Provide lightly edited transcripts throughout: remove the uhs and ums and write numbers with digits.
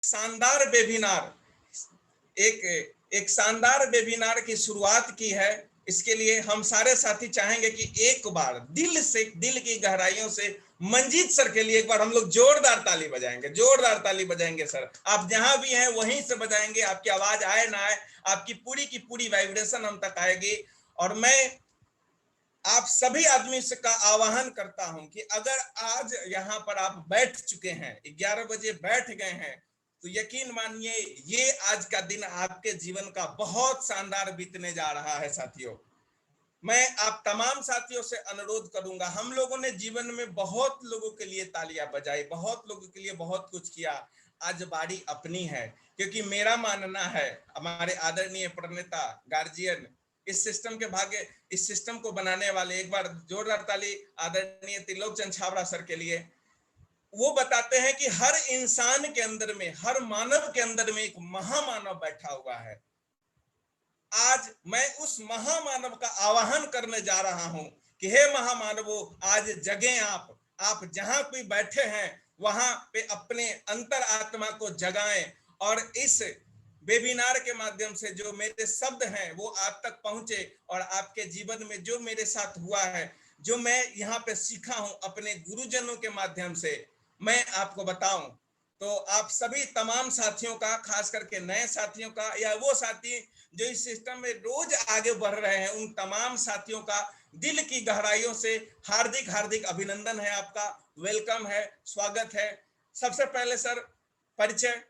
शानदार वेबिनार एक शानदार वेबिनार की शुरुआत की है। इसके लिए हम सारे साथी चाहेंगे कि एक बार दिल से, दिल की गहराइयों से मंजीत सर के लिए एक बार हम लोग जोरदार ताली बजाएंगे, जोरदार ताली बजाएंगे। सर आप जहां भी हैं वहीं से बजाएंगे, आपकी आवाज आए ना आए, आपकी पूरी की पूरी वाइब्रेशन हम तक आएगी। और मैं आप सभी आदमी से का आह्वान करता हूं कि अगर आज यहाँ पर आप बैठ चुके हैं, 11 बजे बैठ गए हैं, तो यकीन मानिए ये आज का दिन आपके जीवन का बहुत शानदार बीतने जा रहा है। साथियों, मैं आप तमाम साथियों से अनुरोध करूंगा, हम लोगों ने जीवन में बहुत लोगों के लिए तालियां बजाई, बहुत लोगों के लिए बहुत कुछ किया। आज बारी अपनी है, क्योंकि मेरा मानना है, हमारे आदरणीय प्रणेता गार्जियन, इस सिस्टम के भाग्य, इस सिस्टम को बनाने वाले, एक बार जोरदार ताली आदरणीय त्रिलोक चंद छाबड़ा सर के लिए। वो बताते हैं कि हर इंसान के अंदर में, हर मानव के अंदर में एक महामानव बैठा हुआ है। आज मैं उस महामानव का आह्वान करने जा रहा हूं कि हे महामानवों, आज जगें। आप जहां कोई बैठे हैं वहां पे अपने अंतर आत्मा को जगाएं, और इस वेबिनार के माध्यम से जो मेरे शब्द हैं वो आप तक पहुंचे, और आपके जीवन में जो मेरे साथ हुआ है, जो मैं यहाँ पे सीखा हूं अपने गुरुजनों के माध्यम से, मैं आपको बताऊं। तो आप सभी तमाम साथियों का, खास करके नए साथियों का, या वो साथी जो इस सिस्टम में रोज आगे बढ़ रहे हैं, उन तमाम साथियों का दिल की गहराइयों से हार्दिक हार्दिक अभिनंदन है, आपका वेलकम है, स्वागत है। सबसे पहले सर परिचय,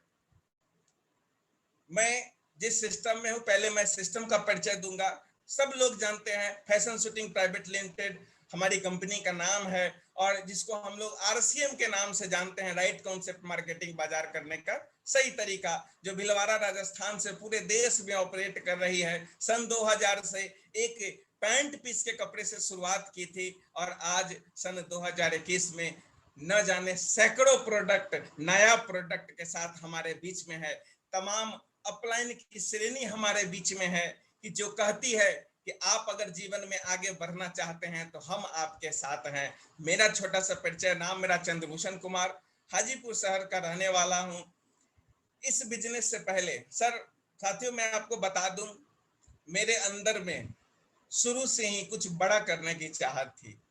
मैं जिस सिस्टम में हूं, पहले मैं सिस्टम का परिचय दूंगा। सब लोग जानते हैं फैशन शूटिंग प्राइवेट लिमिटेड हमारी कंपनी का नाम है, और जिसको हम लोग आरसीएम के नाम से जानते हैं, राइट कॉन्सेप्ट मार्केटिंग, बाजार करने का सही तरीका, जो भिलवाड़ा राजस्थान से पूरे देश में ऑपरेट कर रही है। सन 2000 से एक पैंट पीस के कपड़े से शुरुआत की थी, और आज सन 2021 में न जाने सैकड़ों प्रोडक्ट, नया प्रोडक्ट के साथ हमारे बीच में है। तमाम अपलाइन की श्रेणी हमारे बीच में है, कि जो कहती है कि आप अगर जीवन में आगे बढ़ना चाहते हैं तो हम आपके साथ हैं। मेरा छोटा सा परिचय, नाम मेरा चंद्रभूषण कुमार, हाजीपुर शहर का रहने वाला हूं। इस बिजनेस से पहले सर, साथियों, मैं आपको बता दूं, मेरे अंदर में शुरू से ही कुछ बड़ा करने की चाहत थी।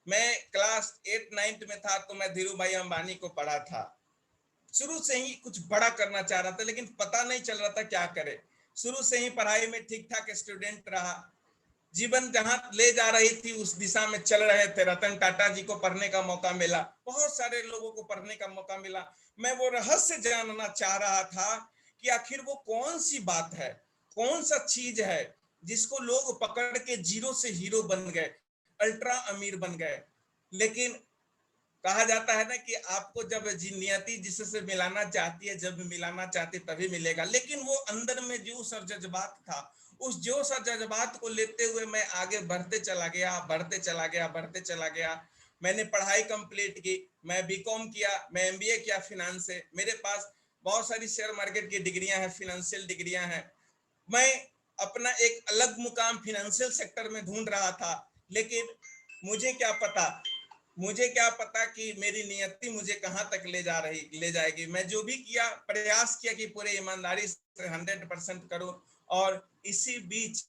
मैं क्लास 8-9 में था तो मैं धीरू भाई अंबानी को पढ़ा था। शुरू से ही कुछ बड़ा करना चाह रहा था, लेकिन पता नहीं चल रहा था क्या करे। शुरू से ही पढ़ाई में ठीक ठाक स्टूडेंट रहा, जीवन जहां ले जा रही थी उस दिशा में चल रहे थे। रतन टाटा जी को पढ़ने का मौका मिला, बहुत सारे लोगों को पढ़ने का मौका मिला। मैं वो रहस्य जानना चाह रहा था कि आखिर वो कौन सी बात है, कौन सा चीज है जिसको लोग पकड़ के जीरो से हीरो बन गए, अल्ट्रा अमीर बन गए। लेकिन कहा जाता है ना कि आपको जब नियति जिससे मिलाना चाहती है, जब मिलाना चाहती तभी मिलेगा। लेकिन वो अंदर में जोश और जज्बात था, उस जोश और जज्बात को लेते हुए मैं आगे बढ़ते चला गया, बढ़ते चला गया, बढ़ते चला गया। मैंने पढ़ाई कंप्लीट की, मैं बीकॉम किया, मैं एमबीए किया फिनांस से। मेरे पास बहुत सारी शेयर मार्केट की डिग्रियां हैं, फिनेंशियल डिग्रियां हैं। मैं अपना एक अलग मुकाम फिनेंशियल सेक्टर में ढूंढ रहा था, लेकिन मुझे क्या पता, मुझे क्या पता कि मेरी नियति मुझे कहां तक ले जाएगी। मैं जो भी किया, प्रयास किया कि पूरे ईमानदारी से 100% करूं। और इसी बीच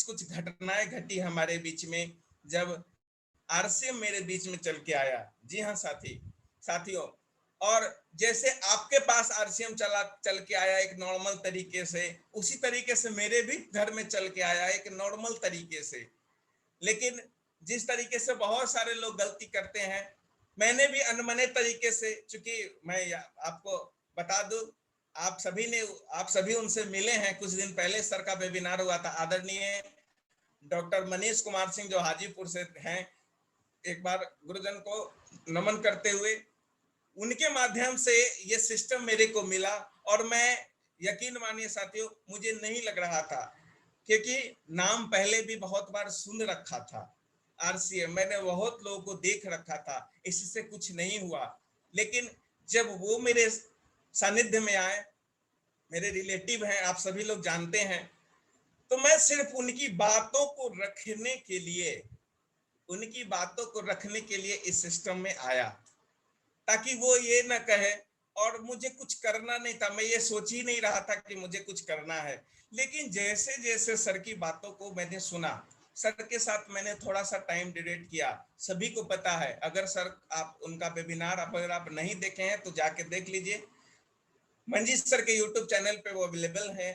कुछ घटनाएं घटी हमारे बीच में, जब आरसीएम मेरे बीच में चल के आया। जी हाँ साथियों, और जैसे आपके पास आरसीएम चल के आया एक नॉर्मल तरीके से, उसी तरीके से मेरे भी घर में चल के आया एक नॉर्मल तरीके से। लेकिन जिस तरीके से बहुत सारे लोग गलती करते हैं, मैंने भी अनमने तरीके से, चूंकि मैं आपको बता दूं, आप सभी उनसे मिले हैं। कुछ दिन पहले सर का वेबिनार हुआ था, आदरणीय डॉक्टर मनीष कुमार सिंह जो हाजीपुर से हैं, एक बार गुरुजन को नमन करते हुए, उनके माध्यम से ये सिस्टम मेरे को मिला। और मैं, यकीन मानिए साथियों, मुझे नहीं लग रहा था, क्योंकि नाम पहले भी बहुत बार सुन रखा था, आरसीएम मैंने बहुत लोगों को देख रखा था, इससे कुछ नहीं हुआ। लेकिन जब वो मेरे सानिध्य में आए, मेरे रिलेटिव हैं, आप सभी लोग जानते हैं, तो मैं सिर्फ उनकी बातों को रखने के लिए इस सिस्टम में आया, ताकि वो ये ना कहे और मुझे कुछ करना नहीं था, मैं ये सोच ही नहीं रहा था कि मुझे कुछ करना है। लेकिन जैसे जैसे सर की बातों को मैंने सुना, सर के साथ मैंने थोड़ा सा टाइम डिडेट किया। सभी को पता है, अगर सर आप उनका वेबिनार अगर आप नहीं देखे हैं तो जाके देख लीजिए, मंजीत सर के यूट्यूब चैनल पे वो अवेलेबल है।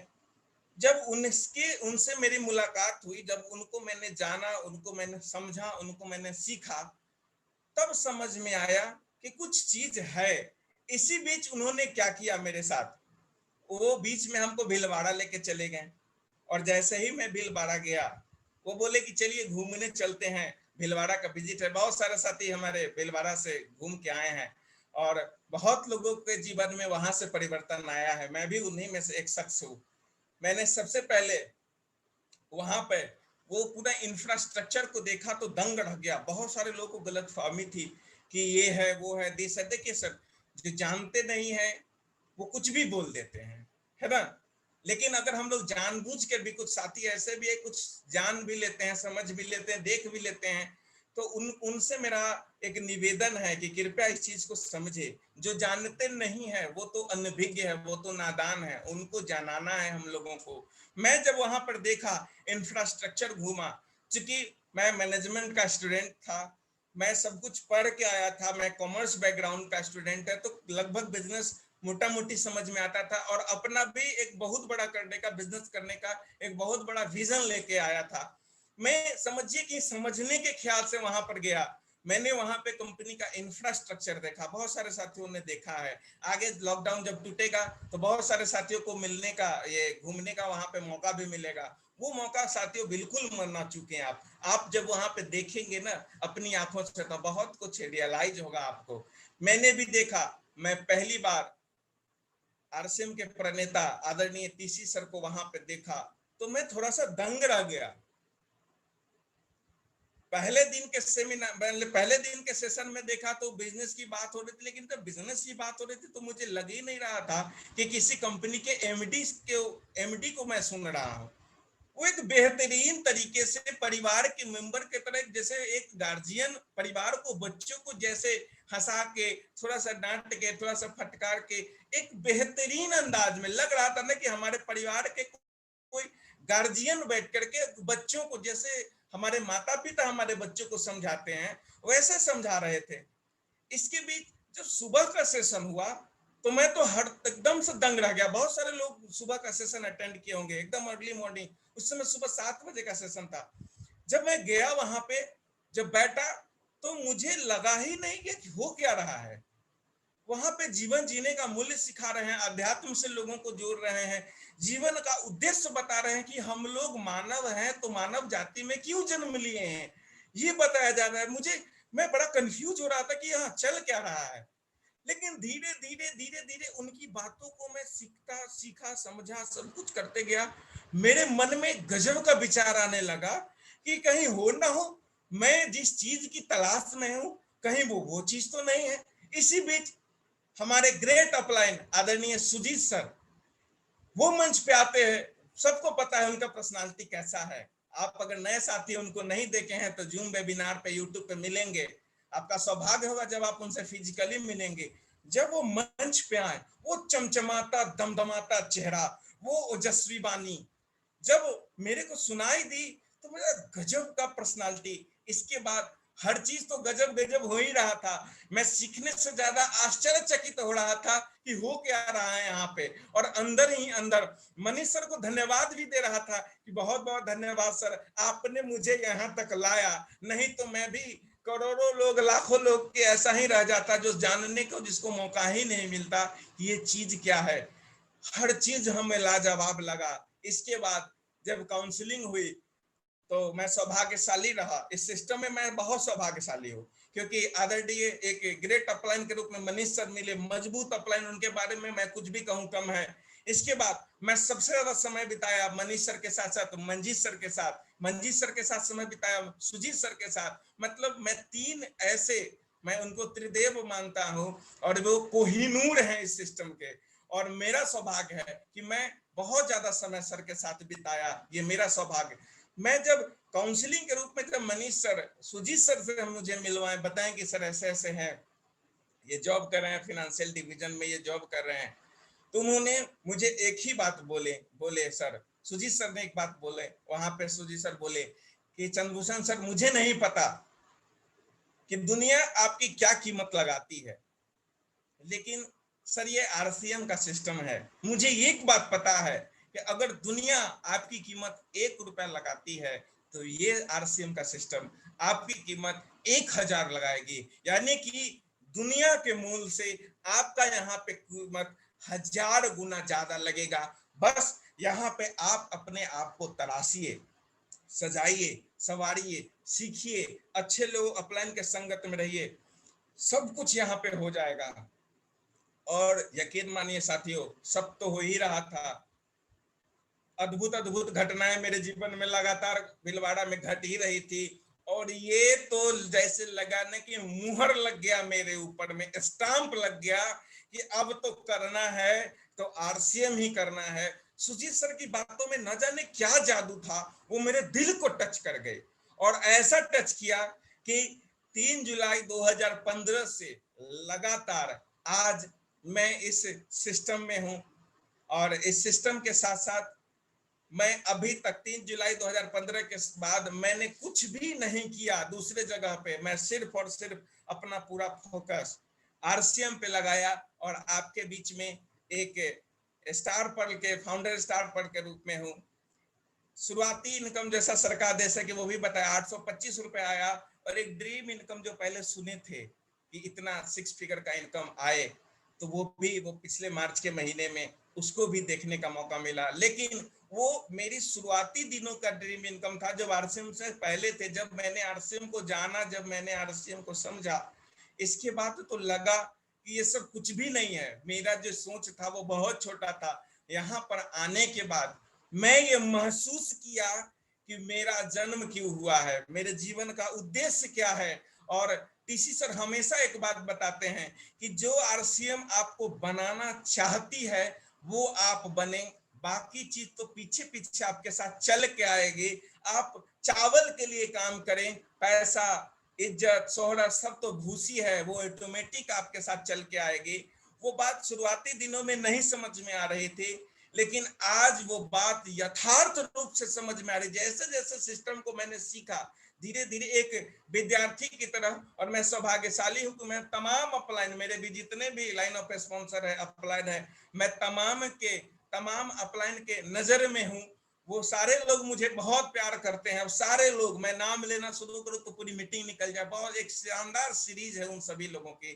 जब उनसे मेरी मुलाकात हुई, जब उनको मैंने जाना, उनको मैंने समझा, उनको मैंने सीखा, तब समझ में आया कि कुछ चीज है। इसी बीच उन्होंने क्या किया मेरे साथ, वो बीच में हमको भीलवाड़ा लेके चले गए। और जैसे ही मैं भीलवाड़ा गया, वो बोले कि चलिए घूमने चलते हैं, भीलवाड़ा का विजिट है। बहुत सारे साथी हमारे भीलवाड़ा से घूम के आए हैं और बहुत लोगों के जीवन में वहां से परिवर्तन आया है। मैं भी उन्हीं में से एक शख्स हूँ। मैंने सबसे पहले वहां पे वो पूरा इंफ्रास्ट्रक्चर को देखा तो दंग रह गया। बहुत सारे लोगों को गलतफहमी थी कि ये है वो है, दिस है। देखिए सर, जो जानते नहीं है वो कुछ भी बोल देते हैं, है ना। लेकिन अगर हम लोग जानबूझ कर भी, कुछ साथी ऐसे भी है, कुछ जान भी लेते हैं, समझ भी लेते हैं, देख भी लेते हैं, तो उनसे मेरा एक निवेदन है कि कृपया इस चीज को समझे। जो जानते नहीं है वो तो अनभिज्ञ है, वो तो नादान है, उनको जानना है हम लोगों को। मैं जब वहां पर देखा, इंफ्रास्ट्रक्चर घूमा, चूंकि मैं मैनेजमेंट का स्टूडेंट था, मैं सब कुछ पढ़ के आया था, मैं कॉमर्स बैकग्राउंड का स्टूडेंट है, तो लगभग बिजनेस मोटा मोटी समझ में आता था और अपना भी एक बहुत बड़ा करने का, बिजनेस करने का एक बहुत बड़ा विजन लेके आया था। मैं समझिए कि समझने के ख्याल से वहां पर गया। मैंने वहां पे कंपनी का इंफ्रास्ट्रक्चर देखा, बहुत सारे साथियों ने देखा है। आगे लॉकडाउन जब टूटेगा तो बहुत सारे साथियों को मिलने का, ये घूमने का वहां पे मौका भी मिलेगा। वो मौका साथियों बिल्कुल मना चुके हैं आप जब वहां पे देखेंगे ना अपनी आंखों से, तो बहुत कुछ रियलाइज होगा आपको। मैंने भी देखा, मैं पहली बार आरसीएम के प्रणेता आदरणीय टीसी सर को वहां पे देखा तो मैं थोड़ा सा दंग रह गया। पहले दिन के सेमिनार, पहले दिन के सेशन में देखा तो बिजनेस की बात हो रही थी, लेकिन जब बिजनेस की बात हो रही थी तो मुझे लग ही नहीं रहा था कि किसी कंपनी के एमडी को मैं सुन रहा हूँ। वो एक बेहतरीन तरीके से परिवार के मेंबर के तरह, जैसे एक गार्जियन परिवार को, बच्चों को जैसे हंसा के, थोड़ा सा डांट के, थोड़ा सा फटकार के, एक बेहतरीन अंदाज में लग रहा था ना कि हमारे परिवार के कोई गार्जियन बैठ करके बच्चों को, जैसे हमारे माता पिता हमारे बच्चों को समझाते हैं, वैसे समझा रहे थे। इसके बीच जब सुबह का सेशन हुआ तो मैं तो हर एकदम से दंग रह गया। बहुत सारे लोग सुबह का सेशन अटेंड किए होंगे, एकदम अर्ली मॉर्निंग, उस समय सुबह 7 बजे का सेशन था। जब मैं गया वहां पे, जब बैठा, तो मुझे लगा ही नहीं कि हो क्या रहा है। वहां पे जीवन जीने का मूल्य सिखा रहे हैं, अध्यात्म से लोगों को जोड़ रहे हैं, जीवन का उद्देश्य बता रहे हैं कि हम लोग मानव हैं तो मानव जाति में क्यों जन्म लिए हैं, ये बताया जा रहा है। मैं बड़ा कंफ्यूज हो रहा था कि यहाँ चल क्या रहा है। लेकिन धीरे धीरे धीरे धीरे उनकी बातों को मैं सीखा, समझा, सब कुछ करते गया। मेरे मन में गजब का विचार आने लगा कि कहीं हो ना हो मैं जिस चीज की तलाश में हूं, कहीं वो चीज तो नहीं है। इसी बीच हमारे ग्रेट अपलाइन आदरणीय सुजीत सर वो मंच पे आते हैं। सबको पता है उनका पर्सनालिटी कैसा है। आप अगर नए साथी उनको नहीं देखे हैं तो जूम वेबिनार पे, यूट्यूब पे मिलेंगे। आपका सौभाग्य होगा जब आप उनसे फिजिकली मिलेंगे। जब वो मंच पे आए, वो चमचमाता दमदमाता चेहरा, वो ओजस्वी वाणी जब मेरे को सुनाई दी तो मेरा गजब का पर्सनालिटी। इसके बाद हर चीज तो गजब गजब हो ही रहा था, मैं सीखने से ज्यादा आश्चर्यचकित हो रहा था कि हो क्या रहा है यहाँ पे। और अंदर ही अंदर मनीष सर को धन्यवाद भी दे रहा था कि बहुत बहुत धन्यवाद सर, आपने मुझे यहाँ तक लाया, नहीं तो मैं भी करोड़ों लोग, लाखों लोग के ऐसा ही रह जाता जो जानने को जिसको मौका ही नहीं मिलता ये चीज क्या है। हर चीज हमें लाजवाब लगा। इसके बाद जब काउंसलिंग हुई तो मैं सौभाग्यशाली रहा। इस सिस्टम में मैं बहुत सौभाग्यशाली हूँ क्योंकि आदरणीय एक ग्रेट अपलाइन के रूप में मनीष सर मिले, मजबूत अपलाइन, उनके बारे में मैं कुछ भी कहूँ कम है। इसके बाद मैं सबसे ज्यादा समय बिताया मनीष सर के साथ साथ मंजीत सर के साथ, मंजीत सर के साथ समय बिताया, सुजीत सर के साथ। मतलब मैं तीन ऐसे, मैं उनको त्रिदेव मानता हूँ और वो कोहिनूर है इस सिस्टम के। और मेरा सौभाग्य है कि मैं बहुत ज्यादा समय सर के साथ बिताया, ये मेरा सौभाग्य। मैं जब काउंसलिंग के रूप में जब मनीष सर, सुजीत सर से मुझे मिलवाए, बताएं कि सर ऐसे ऐसे हैं, ये जॉब कर रहे हैं, फाइनेंशियल डिवीजन में ये जॉब कर रहे हैं। तो उन्होंने मुझे एक ही बात बोले सर, सुजीत सर ने एक बात बोले वहां पे, सुजीत सर बोले कि चंद्रभूषण सर, मुझे नहीं पता कि दुनिया आपकी क्या कीमत लगाती है, लेकिन सर ये आरसीएम का सिस्टम है। मुझे एक बात पता है कि अगर दुनिया आपकी कीमत 1 रुपया लगाती है तो ये आरसीएम का सिस्टम आपकी कीमत 1000 लगाएगी, यानी कि दुनिया के मूल से आपका यहाँ पे कीमत 1000 गुना ज्यादा लगेगा। बस यहाँ पे आप अपने आप को तराशिए, सजाइए, सवारिए, सीखिए, अच्छे लोग अपलाइन के संगत में रहिए, सब कुछ यहाँ पे हो जाएगा। और यकीन मानिए साथियों, सब तो हो ही रहा था। अद्भुत अद्भुत घटनाएं मेरे जीवन में लगातार भीलवाड़ा में घट ही रही थी, और ये तो जैसे लगाने की मुहर लग गया मेरे ऊपर में, स्टाम्प लग गया कि अब तो करना है तो आरसीएम ही करना है। सुजीत सर की बातों में न जाने क्या जादू था, वो मेरे दिल को टच कर गए, और ऐसा टच किया कि 3 जुलाई 2015 से लगातार आज मैं इस सिस्टम में हूं। और इस सिस्टम के साथ साथ मैं अभी तक 3 जुलाई 2015 के बाद मैंने कुछ भी नहीं किया दूसरे जगह पे। मैं सिर्फ और सिर्फ अपना पूरा फोकस आरसीएम पे लगाया, और आपके बीच में एक स्टार पर्ल के फाउंडर, स्टार पर्ल के रूप में हूँ। शुरुआती इनकम जैसा सरकार देश है कि वो भी बताया 825 रुपए आया, और एक ड्रीम इनकम जो पहले सुने थे कि इतना 6 फिगर का इनकम आए, तो वो भी वो पिछले मार्च के महीने में उसको भी देखने का मौका मिला। लेकिन वो मेरी शुरुआती दिनों का ड्रीम इनकम था, जब आरसीएम से पहले थे, जब मैंने आरसीएम को जाना, जब मैंने आरसीएम को समझा। इसके बाद तो लगा कि ये सब कुछ भी नहीं है, मेरा जो सोच था वो बहुत छोटा था। यहाँ पर आने के बाद मैं ये महसूस किया कि मेरा जन्म क्यों हुआ है, मेरे जीवन का उद्देश्य क्या है। और टीसी सर हमेशा एक बात बताते हैं कि जो आरसीएम आपको बनाना चाहती है वो आप बने, बाकी चीज तो पीछे पीछे आपके साथ चल के आएगी। आप चावल के लिए काम करें, पैसा, इज्जत, शोहरत सब तो भूसी है, वो ऑटोमेटिक आपके साथ चल के आएगी। वो बात शुरुआती दिनों में नहीं समझ में आ रही थी, लेकिन आज वो बात यथार्थ रूप से समझ में आ रही। जैसे जैसे सिस्टम को मैंने सीखा, धीरे धीरे एक विद्यार्थी की तरह, और मैं सौभाग्यशाली हूं कि मैं तमाम अपलाइन, मेरे भी जितने भी लाइन ऑफ स्पॉन्सर है, अपलाइन है, मैं तमाम अपलाइन के नजर में हूं। वो सारे लोग मुझे बहुत प्यार करते हैं, और सारे लोग, मैं नाम लेना शुरू करूं तो पूरी मीटिंग निकल जाए। बहुत एक शानदार सीरीज है उन सभी लोगों की।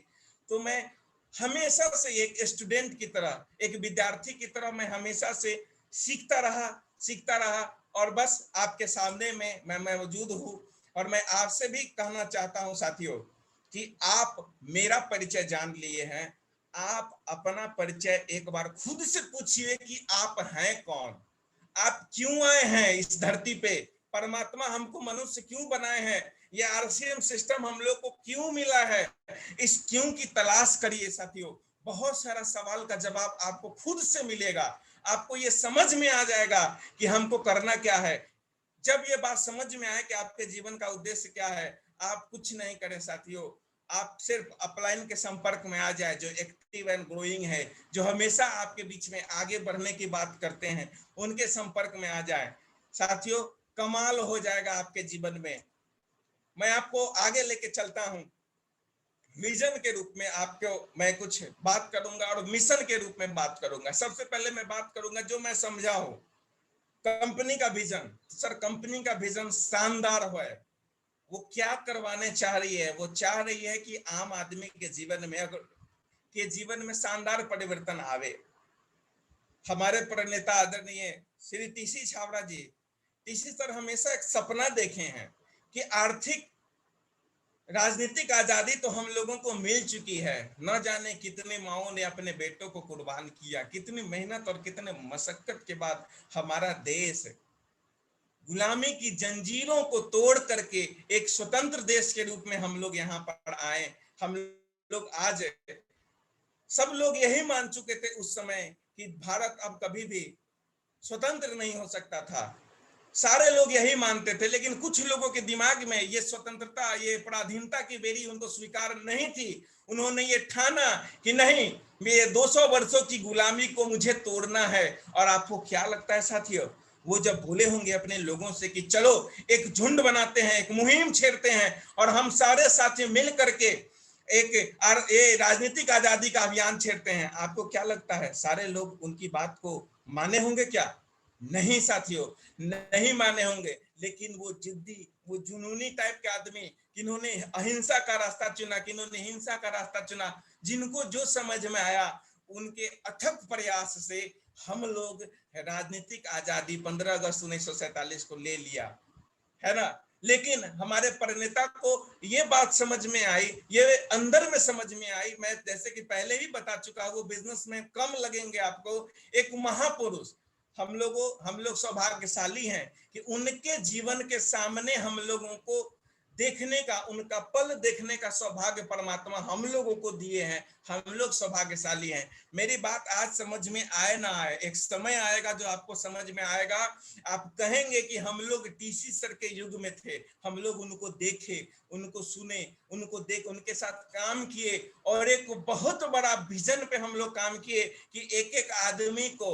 तो मैं हमेशा से एक स्टूडेंट की तरह, एक विद्यार्थी की तरह मैं हमेशा से सीखता रहा, और बस आपके सामने में मैं मौजूद हूँ। और मैं आपसे भी कहना चाहता हूँ साथियों कि आप मेरा परिचय जान लिए हैं, आप अपना परिचय एक बार खुद से पूछिए कि आप हैं कौन, आप क्यों आए हैं इस धरती पे, परमात्मा हमको मनुष्य क्यों बनाए हैं, ये आरसीएम सिस्टम हम लोग को क्यों मिला है, इस क्यों की तलाश करिए साथियों। बहुत सारा सवाल का जवाब आपको खुद से मिलेगा, आपको ये समझ में आ जाएगा कि हमको करना क्या है। जब ये बात समझ में आए कि आपके जीवन का उद्देश्य क्या है, आप कुछ नहीं करें साथियों, आप सिर्फ अपलाइन के संपर्क में आ जाए, जो एक्टिव एंड ग्रोइंग है, जो हमेशा आपके बीच में आगे बढ़ने की बात करते हैं, उनके संपर्क में आ जाए साथियों, कमाल हो जाएगा आपके जीवन में। मैं आपको आगे लेके चलता हूं। विजन के रूप में आपको मैं कुछ बात करूंगा, और मिशन के रूप में बात करूंगा। सबसे पहले मैं बात करूंगा जो मैं समझा हूं, कंपनी का विजन। सर कंपनी का विजन शानदार है। वो क्या करवाने चाह रही है, वो चाह रही है कि आम आदमी के जीवन में शानदार परिवर्तन आवे। हमारे प्रणेता आदरणीय श्री टीसी छाबड़ा जी, टीसी सर हमेशा एक सपना देखे हैं कि आर्थिक राजनीतिक आजादी तो हम लोगों को मिल चुकी है, न जाने कितने माओं ने अपने बेटों को कुर्बान किया, कितनी मेहनत और कितने मशक्कत के बाद हमारा देश गुलामी की जंजीरों को तोड़ करके एक स्वतंत्र देश के रूप में हम लोग यहाँ पर आए। हम लोग आज, सब लोग यही मान चुके थे उस समय कि भारत अब कभी भी स्वतंत्र नहीं हो सकता था। सारे लोग यही मानते थे, लेकिन कुछ लोगों के दिमाग में ये स्वतंत्रता, ये पराधीनता की बेरी उनको स्वीकार नहीं थी। उन्होंने ये ठाना कि नहीं, ये 200 वर्षों की गुलामी को मुझे तोड़ना है। और आपको क्या लगता है साथियों, वो जब बोले होंगे अपने लोगों से कि चलो एक झुंड बनाते हैं, एक मुहिम छेड़ते हैं और हम सारे साथी मिल करके एक ये राजनीतिक आजादी का अभियान छेड़ते हैं, आपको क्या लगता है सारे लोग उनकी बात को माने होंगे क्या? नहीं साथियों, नहीं माने होंगे। लेकिन वो जिद्दी, वो जुनूनी टाइप के आदमी, किन्होंने अहिंसा का रास्ता चुना, किन्होंने हिंसा का रास्ता चुना, जिनको जो समझ में आया, उनके अथक प्रयास से हम लोग राजनीतिक आजादी 15 अगस्त 1947 को ले लिया, है ना। लेकिन हमारे प्रणेता को ये बात समझ में आई, ये अंदर में समझ में आई। मैं जैसे कि पहले ही बता चुका, वो बिजनेस में कम लगेंगे आपको, एक महापुरुष। हम लोग सौभाग्यशाली हैं कि उनके जीवन के सामने हम लोगों को देखने का, उनका पल देखने का सौभाग्य परमात्मा हम लोगों को दिए हैं। हम लोग सौभाग्यशाली हैं। मेरी बात आज समझ में आए ना आए, एक समय आएगा जो आपको समझ में आएगा। आप कहेंगे कि हम लोग टीसी सर के युग में थे, हम लोग उनको देखे, उनको सुने, उनको देख, उनके साथ काम किए और एक बहुत बड़ा विजन पे हम लोग काम किए कि एक एक आदमी को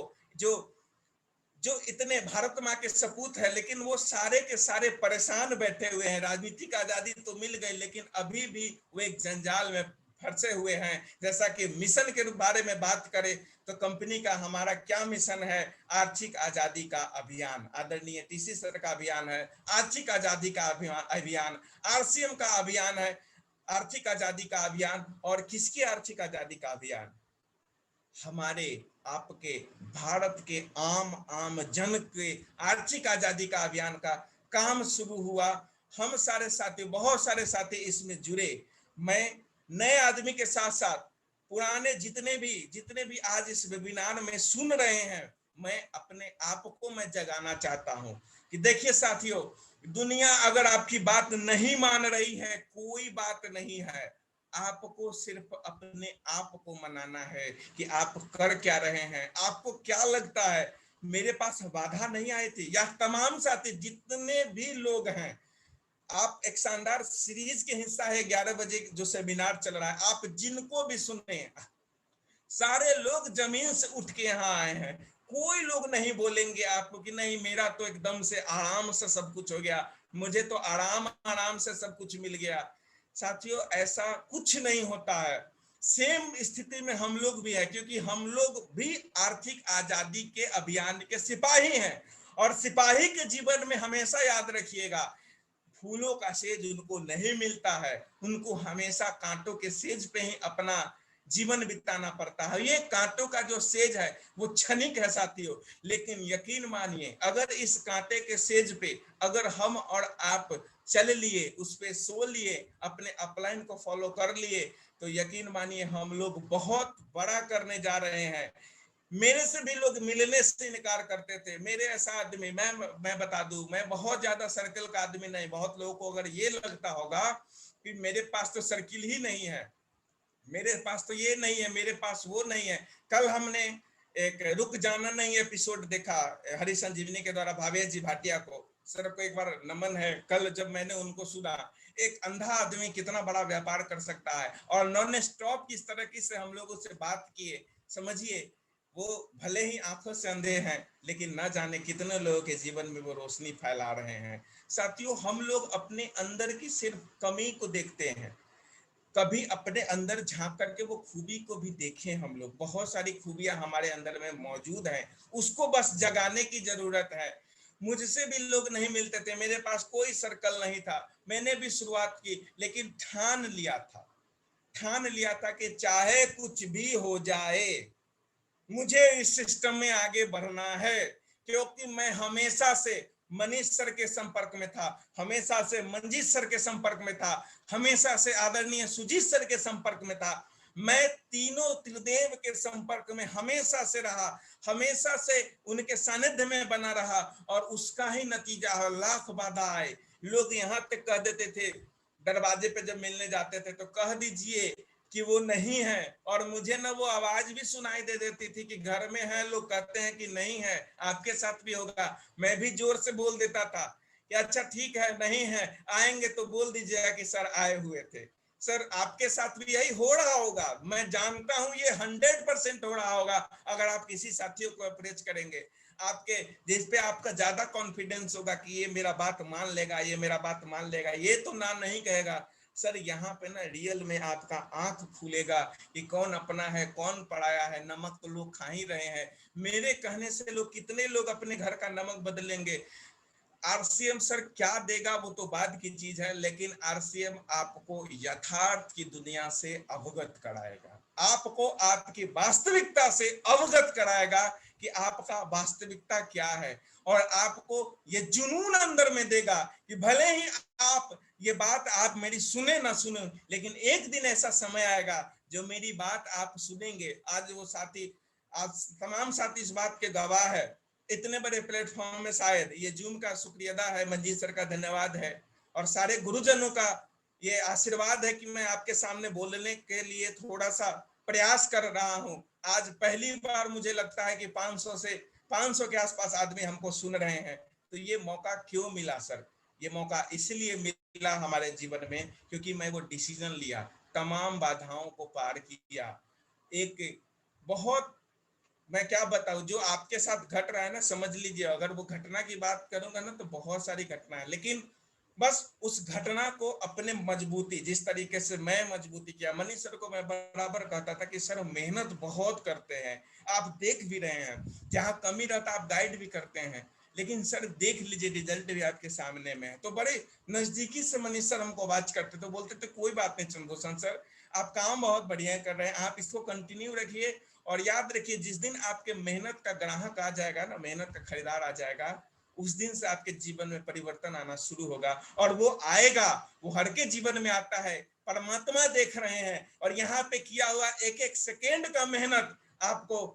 जो इतने भारत माँ के सपूत है, लेकिन वो सारे के सारे परेशान बैठे हुए हैं। राजनीतिक आजादी तो मिल गई, लेकिन अभी भी वो एक जंजाल में फंसे हुए हैं। जैसा कि मिशन के बारे में बात करें तो कंपनी का हमारा क्या मिशन है? आर्थिक आजादी का अभियान। आदरणीय टीसी सर का अभियान है आर्थिक आजादी का अभियान। आरसीएम का अभियान है आर्थिक आजादी का अभियान। और किसकी आर्थिक आजादी का अभियान? हमारे आपके भारत के आम जन के आर्थिक आजादी का अभियान का काम शुरू हुआ। हम सारे साथी, बहुत सारे साथी इसमें जुड़े। मैं नए आदमी के साथ साथ पुराने जितने भी आज इस वेबिनार में सुन रहे हैं, मैं अपने आप को मैं जगाना चाहता हूं कि देखिए साथियों, दुनिया अगर आपकी बात नहीं मान रही है, कोई बात नहीं है। आपको सिर्फ अपने आप को मनाना है कि आप कर क्या रहे हैं। आपको क्या लगता है? मेरे पास बाधा नहीं आई थी, या तमाम साथी जितने भी लोग हैं, आप एक शानदार सीरीज के हिस्सा है 11 बजे जो सेमिनार चल रहा है, आप जिनको भी सुने, सारे लोग जमीन से उठ के यहाँ आए हैं। कोई लोग नहीं बोलेंगे आपको कि नहीं मेरा तो एकदम से आराम से सब कुछ हो गया, मुझे तो आराम से सब कुछ मिल गया। साथियों, ऐसा कुछ नहीं होता है। सेम स्थिति में हम लोग भी है, क्योंकि हम लोग भी आर्थिक आजादी के अभियान के सिपाही हैं। और सिपाही के जीवन में हमेशा याद रखिएगा, फूलों का सेज उनको नहीं मिलता है, उनको हमेशा कांटों के सेज पे ही अपना जीवन बिताना पड़ता है। ये कांटों का जो सेज है वो क्षणिक है साथियों, लेकिन यकीन मानिए अगर इस कांटे के सेज पे अगर हम और आप चल लिए, उस पे सो लिए, अपने अपलाइन को फॉलो कर लिए, तो यकीन मानिए हम लोग बहुत बड़ा करने जा रहे हैं। मेरे से भी लोग मिलने से इनकार करते थे। मेरे ऐसा आदमी, मैं बता दूं, मैं बहुत ज्यादा सर्कल का आदमी नहीं। बहुत लोगों को अगर ये लगता होगा कि मेरे पास तो सर्किल ही नहीं है, मेरे पास तो ये नहीं है, मेरे पास वो नहीं है। कल हमने एक रुक जाना नहीं एपिसोड देखा हरि संजीवनी के द्वारा, भावेश जी भाटिया को, सर को एक बार नमन है। कल जब मैंने उनको सुना, एक अंधा आदमी कितना बड़ा व्यापार कर सकता है, और नॉन स्टॉप किस तरह की से हम लोगों से बात किए। समझिए, वो भले ही आंखों से अंधे हैं, लेकिन ना जाने कितने लोगों के जीवन में वो रोशनी फैला रहे हैं। साथियों, हम लोग अपने अंदर की सिर्फ कमी को देखते हैं, कभी अपने अंदर झांक करके वो खूबी को भी देखें। हम लोग, बहुत सारी खूबियां हमारे अंदर में मौजूद हैं, उसको बस जगाने की जरूरत है। मुझसे भी लोग नहीं मिलते थे, मेरे पास कोई सर्कल नहीं था। मैंने भी शुरुआत की, लेकिन ठान लिया था कि चाहे कुछ भी हो जाए, मुझे इस सिस्टम में आगे बढ़ना है। क्योंकि मैं हमेशा से मनीष सर के संपर्क में था, हमेशा से मंजीत सर के संपर्क में था, हमेशा से आदरणीय सुजीत सर के संपर्क में था। मैं तीनों त्रिदेव के संपर्क में हमेशा से रहा, हमेशा से उनके सानिध्य में बना रहा, और उसका ही नतीजा है लाख बाधा आए। लोग यहाँ तक कह देते थे, दरवाजे पे जब मिलने जाते थे तो कह दीजिए कि वो नहीं है, और मुझे ना वो आवाज भी सुनाई दे देती थी कि घर में है, लोग कहते हैं कि नहीं है, आपके साथ भी होगा। मैं भी जोर से बोल देता था कि अच्छा ठीक है, नहीं है, आएंगे तो बोल दीजिएगा कि सर आए हुए थे। सर आपके साथ भी यही हो रहा होगा, मैं जानता हूं ये 100% हो रहा होगा। अगर आप किसी साथियों को अप्रोच करेंगे, आपके जिस पे आपका ज्यादा कॉन्फिडेंस होगा कि ये मेरा बात मान लेगा, ये मेरा बात मान लेगा, ये तो ना नहीं कहेगा। सर यहाँ पे ना रियल में आपका आंख खुलेगा कि कौन अपना है, कौन पराया है। नमक तो लोग खा ही रहे हैं, मेरे कहने से लोग कितने लोग अपने घर का नमक बदलेंगे। आरसीएम सर क्या देगा वो तो बाद की चीज है, लेकिन आरसीएम आपको यथार्थ की दुनिया से अवगत कराएगा, आपको आपकी वास्तविकता से अवगत कराएगा कि आपका वास्तविकता क्या है, और आपको ये जुनून अंदर में देगा कि भले ही आप ये बात आप मेरी सुने ना सुने, लेकिन एक दिन ऐसा समय आएगा जो मेरी बात आप सुनेंगे। आज वो साथी, आज तमाम साथी इस बात के गवाह है। इतने बड़े प्लेटफॉर्म में शायद ये जूम का शुक्रिया अदा है, मंजीत सर का धन्यवाद है, और सारे गुरुजनों का ये आशीर्वाद है कि मैं आपके सामने बोलने के लिए थोड़ा सा प्रयास कर रहा हूं। आज पहली बार मुझे लगता है कि 500 के आसपास आदमी हमको सुन रहे हैं। तो ये मौका क्यों मिला सर? ये मौका इसलिए मिला हमारे जीवन में क्योंकि मैं वो डिसीजन लिया, तमाम बाधाओं को पार किया। एक बहुत, मैं क्या बताऊं, जो आपके साथ घट रहा है ना, समझ लीजिए, अगर वो घटना की बात करूंगा ना तो बहुत सारी घटना है, लेकिन बस उस घटना को अपने मजबूती, जिस तरीके से मैं मजबूती किया, मनीष सर को मैं बराबर कहता था कि सर मेहनत बहुत करते हैं, आप देख भी रहे हैं, जहां कमी रहता आप गाइड भी करते हैं, लेकिन सर देख लीजिए रिजल्ट भी आपके सामने में है। तो बड़े नजदीकी से मनीष सर हमको बात करते तो बोलते थे कोई बात नहीं चंद्रभूषण सर, आप काम बहुत बढ़िया कर रहे हैं, आप इसको कंटिन्यू रखिए, और याद रखिए जिस दिन आपके मेहनत का ग्राहक आ जाएगा ना, मेहनत का खरीदार आ जाएगा, उस दिन से आपके जीवन में परिवर्तन आना शुरू होगा। और वो आएगा, वो हर के जीवन में आता है, परमात्मा देख रहे हैं, और यहाँ पे किया हुआ एक एक सेकेंड का मेहनत आपको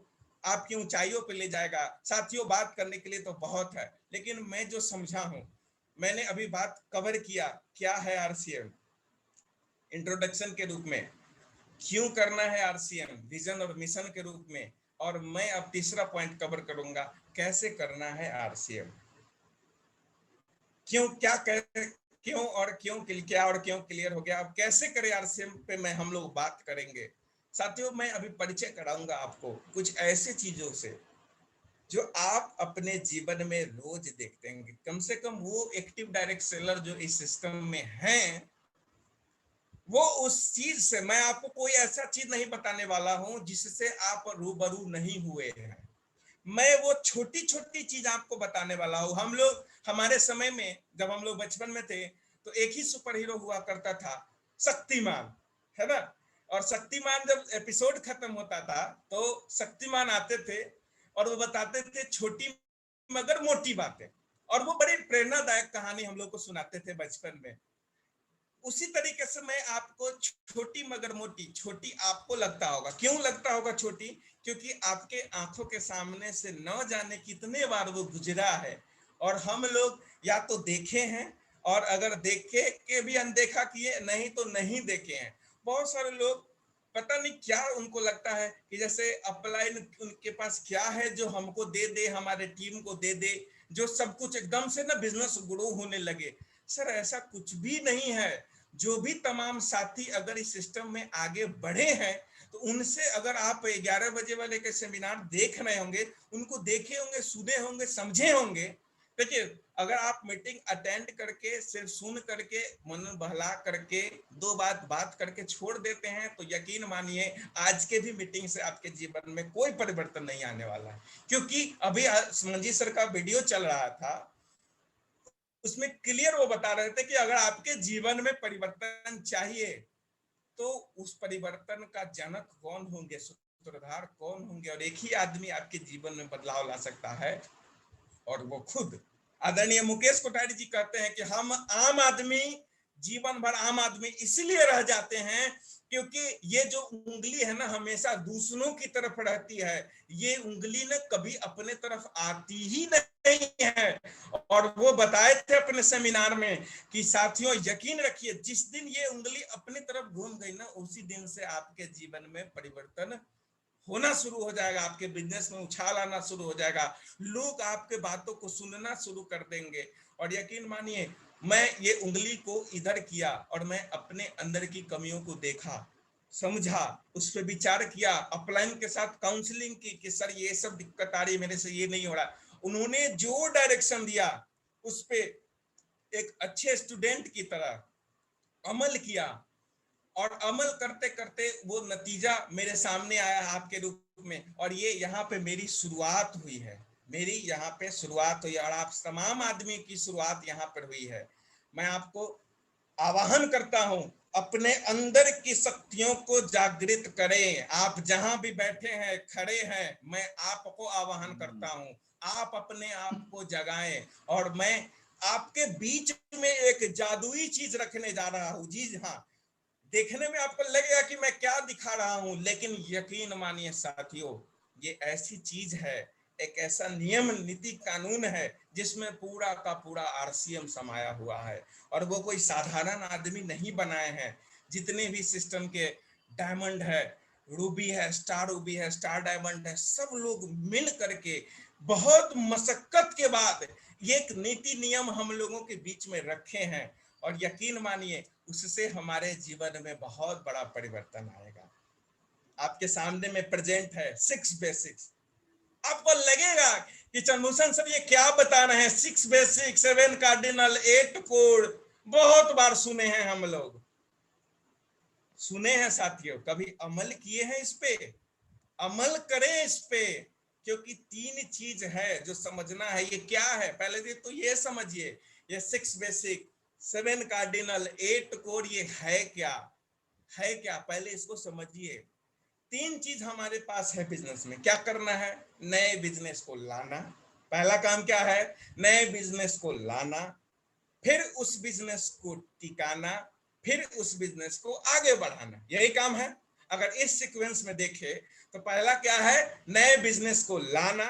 आपकी ऊंचाइयों पे ले जाएगा। साथियों बात करने के लिए तो बहुत है, लेकिन मैं जो समझा हूं, मैंने अभी बात कवर किया, क्या है आरसीएम इंट्रोडक्शन के रूप में, क्यों करना है आरसीएम विजन और मिशन के रूप में, और मैं अब तीसरा पॉइंट कवर करूंगा, कैसे करना है आरसीएम, क्यों क्या क्यों और क्यों क्या और क्यों क्लियर हो गया, अब कैसे करें आरसीएम पे मैं हम लोग बात करेंगे। साथियों मैं अभी परिचय कराऊंगा आपको कुछ ऐसे चीजों से जो आप अपने जीवन में रोज देखते हैं, कम से कम वो एक्टिव डायरेक्ट सेलर जो इस सिस्टम में हैं, वो उस चीज से, मैं आपको कोई ऐसा चीज नहीं बताने वाला हूं जिससे आप रूबरू नहीं हुए हैं, मैं वो छोटी छोटी चीज आपको बताने वाला हूं। हम लोग हमारे समय में जब हम लोग बचपन में थे तो एक ही सुपर हीरो हुआ करता था, शक्तिमान, है ना। और शक्तिमान जब एपिसोड खत्म होता था तो शक्तिमान आते थे और वो बताते थे छोटी मगर मोटी बातें, और वो बड़ी प्रेरणादायक कहानी हम लोग को सुनाते थे बचपन में। उसी तरीके से मैं आपको छोटी मगर मोटी, छोटी आपको लगता होगा, क्यों लगता होगा छोटी, क्योंकि आपके आंखों के सामने से न जाने कितने बार वो गुजरा है, और हम लोग या तो देखे हैं, और अगर देखे के भी अनदेखा किए, नहीं तो नहीं देखे हैं। बहुत सारे लोग पता नहीं क्या उनको लगता है कि जैसे अपलाइन उनके पास क्या है जो हमको दे दे, हमारे टीम को दे दे, जो सब कुछ एकदम से ना बिजनेस ग्रो होने लगे। सर ऐसा कुछ भी नहीं है। जो भी तमाम साथी अगर इस सिस्टम में आगे बढ़े हैं तो उनसे अगर आप 11 बजे वाले के सेमिनार देख रहे होंगे, उनको देखे होंगे, सुने होंगे, समझे होंगे। देखिए अगर आप मीटिंग अटेंड करके सिर्फ सुन करके मन बहला करके दो बात करके छोड़ देते हैं तो यकीन मानिए आज के भी मीटिंग से आपके जीवन में कोई परिवर्तन नहीं आने वाला है। क्योंकि अभी मंजीत सर का वीडियो चल रहा था, उसमें क्लियर वो बता रहे थे कि अगर आपके जीवन में परिवर्तन चाहिए तो उस परिवर्तन का जनक कौन होंगे, सूत्रधार कौन होंगे, और एक ही आदमी आपके जीवन में बदलाव ला सकता है, और वो खुद आदरणीय मुकेश कोठारी जी कहते हैं कि हम आम आदमी जीवन भर आम आदमी इसलिए रह जाते हैं क्योंकि ये जो उंगली है ना हमेशा दूसरों की तरफ रहती है, ये उंगली ने कभी अपने तरफ आती ही नहीं नहीं है। और वो बताए थे अपने सेमिनार में कि साथियों यकीन रखिए, जिस दिन ये उंगली अपनी तरफ घूम गई ना, उसी दिन से आपके जीवन में परिवर्तन होना शुरू हो जाएगा, आपके बिजनेस में उछाल आना शुरू हो जाएगा, लोग आपके बातों को सुनना शुरू कर देंगे। और यकीन मानिए, मैं ये उंगली को इधर किया और मैं अपने अंदर की कमियों को देखा, समझा, उस पर विचार किया, अपलाइन के साथ काउंसलिंग की कि सर ये सब दिक्कत आ रही है, मेरे से ये नहीं हो रहा। उन्होंने जो डायरेक्शन दिया उस पे एक अच्छे स्टूडेंट की तरह अमल किया, और अमल करते करते वो नतीजा मेरे सामने आया आपके रूप में। और ये यहाँ पे मेरी शुरुआत हुई है, मेरी यहाँ पे शुरुआत हुई, और आप तमाम आदमी की शुरुआत यहाँ पर हुई है। मैं आपको आवाहन करता हूं, अपने अंदर की शक्तियों को जागृत करें। आप जहां भी बैठे हैं, खड़े हैं, मैं आपको आवाहन करता हूं, आप अपने आप को जगाएं। और मैं आपके बीच में एक जादुई चीज रखने जा रहा हूं। जी हाँ, देखने में आपको लगेगा कि मैं क्या दिखा रहा हूं, लेकिन यकीन मानिए साथियों, ये ऐसी चीज है, एक ऐसा नियम नीति कानून है जिसमें पूरा का पूरा आरसीएम समाया हुआ है। और वो कोई साधारण आदमी नहीं बनाए हैं। जितने भी सिस्टम के डायमंड है, रूबी है, स्टार डायमंड है, सब लोग मिल करके बहुत मशक्कत के बाद एक नीति नियम हम लोगों के बीच में रखे हैं। और यकीन मानिए, उससे हमारे जीवन में बहुत बड़ा परिवर्तन आएगा। आपके सामने में प्रेजेंट है 6 बेसिक्स। आपको लगेगा कि चंद्रभूषण सर ये क्या बता रहे हैं, 6 बेसिक, 7 कार्डिनल, 8 कोड, बहुत बार सुने हैं हम लोग, सुने हैं साथियों, कभी अमल किए हैं इस पे? अमल करें इस पे, क्योंकि 3 चीज है जो समझना है। ये क्या है, पहले तो ये समझिए, ये 6 बेसिक, 7 कार्डिनल, 8 कोर, ये है क्या, है क्या, पहले इसको समझिए। 3 चीज हमारे पास है बिजनेस में। क्या करना है? नए बिजनेस को लाना। पहला काम क्या है? नए बिजनेस को लाना, फिर उस बिजनेस को टिकाना, फिर उस बिजनेस को आगे बढ़ाना। यही काम है। अगर इस सीक्वेंस में देखें तो पहला क्या है? नए बिजनेस को लाना,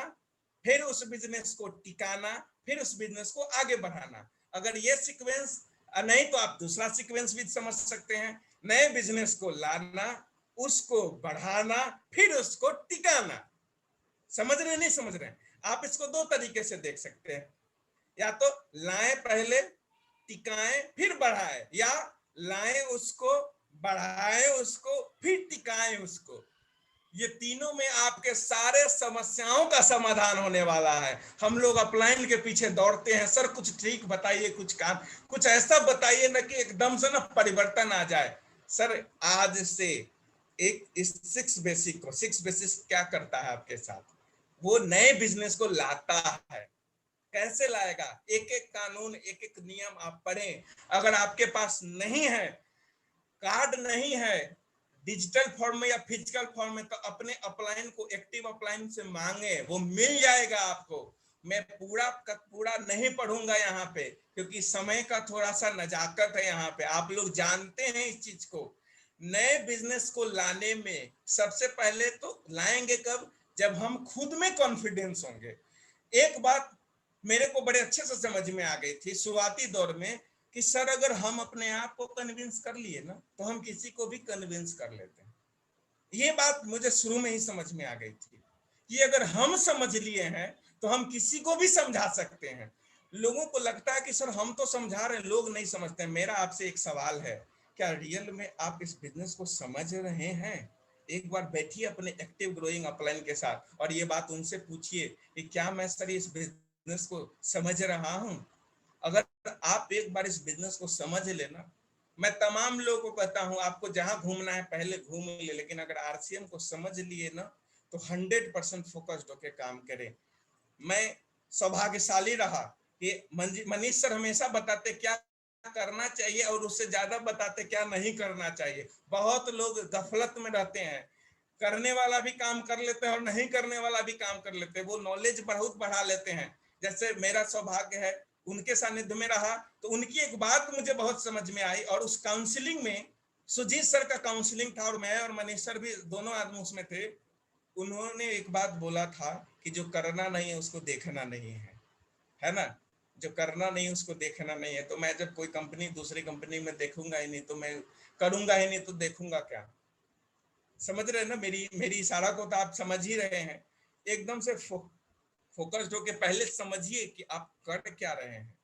फिर उस बिजनेस को टिकाना, फिर उस बिजनेस को आगे बढ़ाना। अगर ये सीक्वेंस नहीं तो आप दूसरा सीक्वेंस भी समझ सकते हैं, नए बिजनेस को लाना, उसको बढ़ाना, फिर उसको टिकाना। समझ रहे नहीं समझ रहे? आप इसको 2 तरीके से देख सकते हैं, या तो लाएं पहले, टिकाएं फिर बढ़ाएं, या लाएं उसको, बढ़ाएं उसको, फिर टिकाएं उसको। ये तीनों में आपके सारे समस्याओं का समाधान होने वाला है। हम लोग अपलाइन के पीछे दौड़ते हैं, सर कुछ ठीक बताइए, कुछ काम, कुछ ऐसा बताइए ना कि एकदम से ना परिवर्तन आ जाए। सर आज से एक इस 6 बेसिक को, 6 बेसिक क्या करता है आपके साथ? वो नए बिजनेस को लाता है। कैसे लाएगा? एक एक कानून, एक एक नियम आप पढ़ें। अगर आपके पास नहीं है, कार्ड नहीं है डिजिटल फॉर्म में या फिजिकल फॉर्म में, तो अपने अपलाइन को एक्टिव अपलाइन से मांगे, वो मिल जाएगा आपको। मैं पूरा का पूरा नहीं पढ़ूंगा यहाँ पे, क्योंकि समय का थोड़ा सा नजाकत है यहाँ पे, आप लोग जानते हैं इस चीज को। नए बिजनेस को लाने में सबसे पहले तो लाएंगे कब? जब हम खुद में कॉन्फिडेंस होंगे। एक बात मेरे को बड़े अच्छे से समझ में आ गई थी शुरुआती दौर में, कि सर अगर हम अपने आप को कन्विंस कर लिए ना, तो हम किसी को भी कन्विंस कर लेते हैं। ये बात मुझे शुरू में ही समझ में आ गई थी कि अगर हम समझ लिए हैं तो हम किसी को भी समझा सकते हैं। लोगों को लगता है कि सर हम तो समझा रहे हैं, लोग नहीं समझते। मेरा आपसे एक सवाल है, क्या रियल में आप इस बिजनेस को समझ रहे हैं? एक बार बैठिए अपने एक्टिव ग्रोइंग अपलाइन के साथ और ये बात उनसे पूछिए कि क्या मैं सर इस बिजनेस को समझ रहा हूं? अगर आप एक बार इस बिजनेस को समझ लेना, मैं तमाम लोगों को कहता हूं आपको जहां घूमना है पहले घूम ले, लेकिन अगर आरसीएम को समझ लिए ना, तो 100% फोकस्ड होकर काम करें। मैं सौभाग्यशाली रहा कि मनीष सर हमेशा बताते क्या करना चाहिए और उससे ज्यादा बताते क्या नहीं करना चाहिए। बहुत लोग गफलत में रहते हैं, करने वाला भी काम कर लेते हैं और नहीं करने वाला भी काम कर लेते हैं, वो नॉलेज बहुत बढ़ा लेते हैं। जैसे मेरा सौभाग्य है उनके सानिध्य में रहा, तो उनकी एक बात मुझे बहुत समझ में आई, और उस काउंसलिंग में सुजीत सर का काउंसलिंग था और मैं और मनीष सर भी दोनों आदमी उसमें थे। उन्होंने एक बात बोला था कि जो करना नहीं है उसको देखना नहीं है। है ना, जो करना नहीं उसको देखना नहीं है। तो मैं जब कोई कंपनी दूसरी कंपनी में देखूंगा ही नहीं तो मैं करूंगा ही नहीं तो देखूंगा क्या। समझ रहे हैं ना, मेरी मेरी इशारा को तो आप समझ ही रहे हैं। एकदम से फोकस्ड होके पहले समझिए कि आप कर क्या रहे हैं।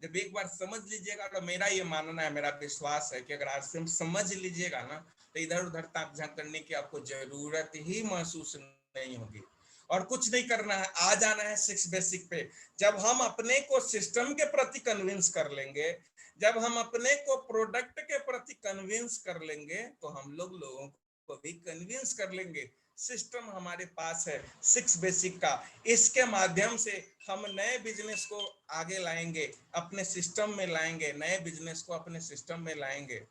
जब एक बार समझ लीजिएगा तो मेरा ये मानना है, मेरा विश्वास है कि अगर आज से समझ लीजिएगा ना तो इधर उधर ताक झांक करने की आपको जरूरत ही महसूस नहीं होगी। और कुछ नहीं करना है, आ जाना है सिक्स बेसिक पे। जब हम अपने को सिस्टम के प्रति कन्विंस कर लेंगे, जब हम अपने को प्रोडक्ट के प्रति कन्विंस कर लेंगे तो हम लोगों को भी कन्विंस कर लेंगे। सिस्टम हमारे पास है सिक्स बेसिक का, इसके माध्यम से हम नए बिजनेस को आगे लाएंगे, अपने सिस्टम में लाएंगे, नए बिजनेस को अपने सिस्टम में लाएंगे।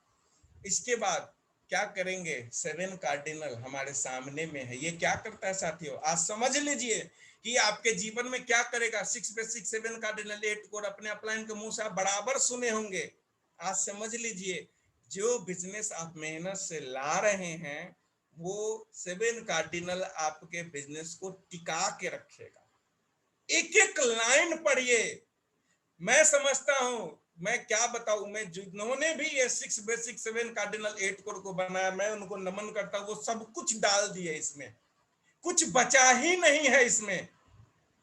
इसके बाद क्या करेंगे, सेवन कार्डिनल हमारे सामने में है। ये क्या करता है साथियों, आज समझ लीजिए कि आपके जीवन में क्या करेगा। Six basic, seven cardinal, eight core अपने अपलाइन के मुंह से आप बराबर सुने होंगे। आज समझ लीजिए जो बिजनेस आप मेहनत से ला रहे हैं वो सेवन कार्डिनल आपके बिजनेस को टिका के रखेगा। एक एक लाइन पढ़िए। मैं समझता हूं, मैं क्या बताऊं, मैं जिन्होंने भी ये six basic, seven cardinal, eight core को बनाया, मैं उनको नमन करता हूं। वो सब कुछ डाल दिए इसमें, कुछ बचा ही नहीं है इसमें,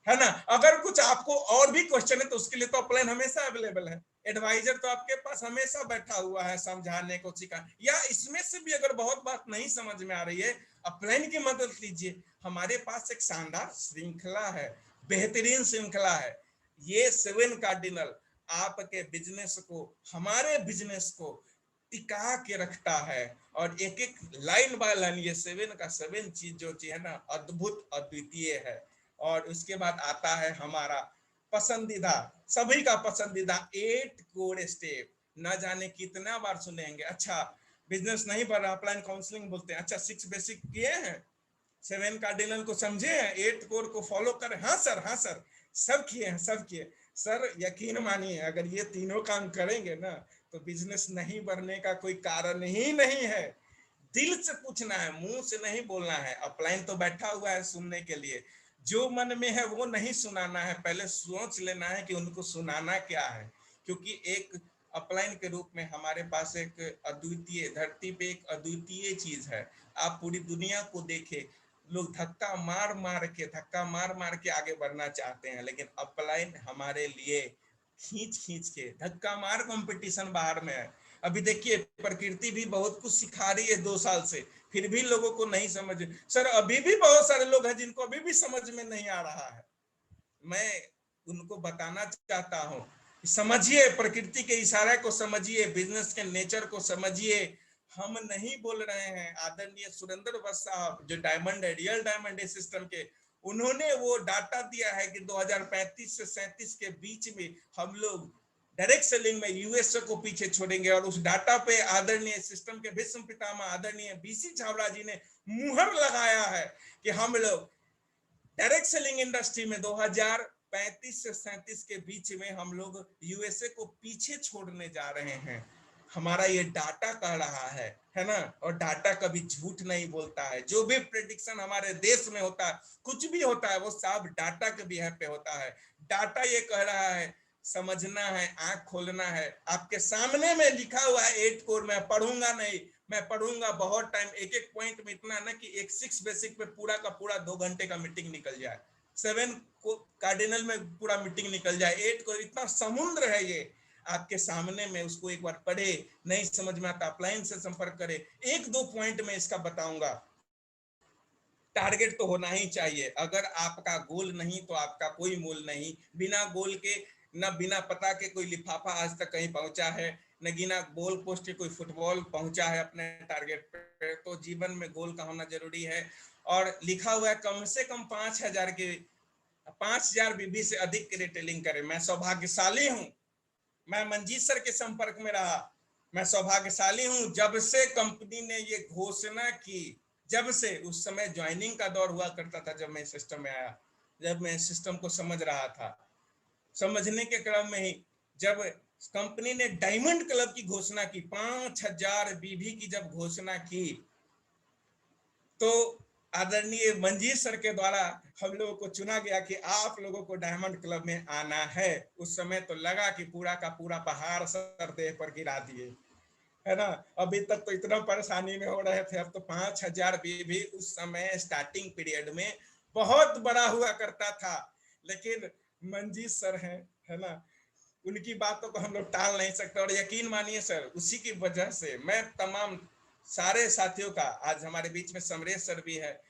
है ना। अगर कुछ आपको और भी क्वेश्चन है तो उसके लिए तो अपलाइन हमेशा अवेलेबल है। एडवाइजर तो आपके पास हमेशा बैठा हुआ है समझाने को, सिखा, या इसमें से भी अगर बहुत बात नहीं समझ में आ रही है, अपलाइन की मदद लीजिए। हमारे पास एक शानदार श्रृंखला है, बेहतरीन श्रृंखला है। ये सेवन कार्डिनल आपके बिजनेस को, हमारे बिजनेस को टिका के रखता है। और एक एक लाइन बाय लाइन ये सेवन का सेवन चीज जो चीज है ना, अद्भुत अद्वितीय है। और उसके बाद आता है हमारा पसंदीदा, सभी का पसंदीदा एट कोर स्टेप। ना जाने कितना बार सुनेंगे। अच्छा बिजनेस नहीं बढ़ रहा, अपलाइन काउंसलिंग बोलते हैं। अच्छा सिक्स बेसिक किए हैं, सेवन कार्डिनल को समझे हैं, एट कोर को फॉलो करें। हाँ सर, हाँ सर, सब किए हैं, सब किए सर। यकीन मानिए अगर ये तीनों काम करेंगे ना तो बिजनेस नहीं बढ़ने का कोई कारण ही नहीं है। दिल से पूछना है, मुंह से नहीं बोलना है। अपलाइन तो बैठा हुआ है सुनने के लिए, जो मन में है वो नहीं सुनाना है, पहले सोच लेना है कि उनको सुनाना क्या है। क्योंकि एक अपलाइन के रूप में हमारे पास एक अद्वितीय, धरती पे एक अद्वितीय चीज है। आप पूरी दुनिया को देखे, लोग धक्का मार मार के आगे बढ़ना चाहते हैं, लेकिन अपलाइन हमारे लिए खींच खींच के धक्का मार कंपटीशन बाहर में है। अभी देखिए प्रकृति भी बहुत कुछ सिखा रही है 2 साल से, फिर भी लोगों को नहीं समझ। सर अभी भी बहुत सारे लोग हैं जिनको अभी भी समझ में नहीं आ रहा है। मैं उनको बताना चाहता हूँ, समझिए, प्रकृति के इशारे को समझिए, बिजनेस के नेचर को समझिए। हम नहीं बोल रहे हैं। आदरणीय सुरेंद्र वत्स साहब जो डायमंड है, रियल डायमंड है सिस्टम के, उन्होंने वो डाटा दिया है कि 2035 से 37 के बीच में हम लोग डायरेक्ट सेलिंग में यूएसए को पीछे छोड़ेंगे। और उस डाटा पे आदरणीय सिस्टम के विश्व पितामह आदरणीय बीसी छाबड़ा जी ने मुहर लगाया है कि हम लोग डायरेक्ट सेलिंग इंडस्ट्री में 2035 से 37 के बीच में हम लोग यूएसए को पीछे छोड़ने जा रहे हैं। हमारा ये डाटा कह रहा है ना। और डाटा कभी झूठ नहीं बोलता है। जो भी प्रेडिक्शन हमारे देश में होता है, कुछ भी होता है, वो सब डाटा के बिहाफ पे होता है। डाटा ये कह रहा है, समझना है, आंख खोलना है। आपके सामने में लिखा हुआ है एट कोर, मैं पढ़ूंगा नहीं, मैं पढ़ूंगा बहुत टाइम, एक एक पॉइंट में इतना ना कि एक सिक्स बेसिक पे पूरा का पूरा 2 घंटे का मीटिंग निकल जाए, सेवन को कार्डिनल में पूरा मीटिंग निकल जाए। एट को इतना समुद्र है ये आपके सामने में, उसको एक बार पढ़े, नहीं समझ में आता अपलाइन से संपर्क करे। एक दो पॉइंट में इसका बताऊंगा। टारगेट तो होना ही चाहिए। अगर आपका गोल नहीं तो आपका कोई मोल नहीं। बिना गोल के, न बिना पता के कोई लिफाफा आज तक कहीं पहुंचा है, न बिना गोल पोस्ट के कोई फुटबॉल पहुंचा है अपने टारगेट पे। तो जीवन में गोल का होना जरूरी है। और लिखा हुआ है कम से कम 5,000 के, 5,000 बीबी से अधिक की रिटेलिंग करें। मैं सौभाग्यशाली हूं, मैं मंजीत सर के संपर्क में रहा। मैं सौभाग्यशाली हूं, जब से कंपनी ने ये घोषणा की, जब से, उस समय ज्वाइनिंग का दौर हुआ करता था जब मैं सिस्टम में आया, जब मैं सिस्टम को समझ रहा था। समझने के क्रम में ही जब कंपनी ने डायमंड क्लब की घोषणा की, 5,000 बीबी की जब घोषणा की, तो आदरणीय मंजीत सर के द्वारा हम लोगों को चुना गया कि आप लोगों को डायमंड क्लब में आना है। उस समय तो लगा कि पूरा का पूरा पहाड़ सर देह पर गिरा दिए, है ना। अभी तक तो इतना परेशानी में हो रहे थे, अब तो 5,000 भी उस समय स्टार्टिंग पीरियड में बहुत बड़ा हुआ करता था। लेकिन मंजीत सर हैं, है ना, उनकी बातों को हम लोग टाल नहीं सकते। और यकीन मानिए सर, उसी की वजह से मैं तमाम सारे साथियों का, आज हमारे बीच में समरेश सर भी है,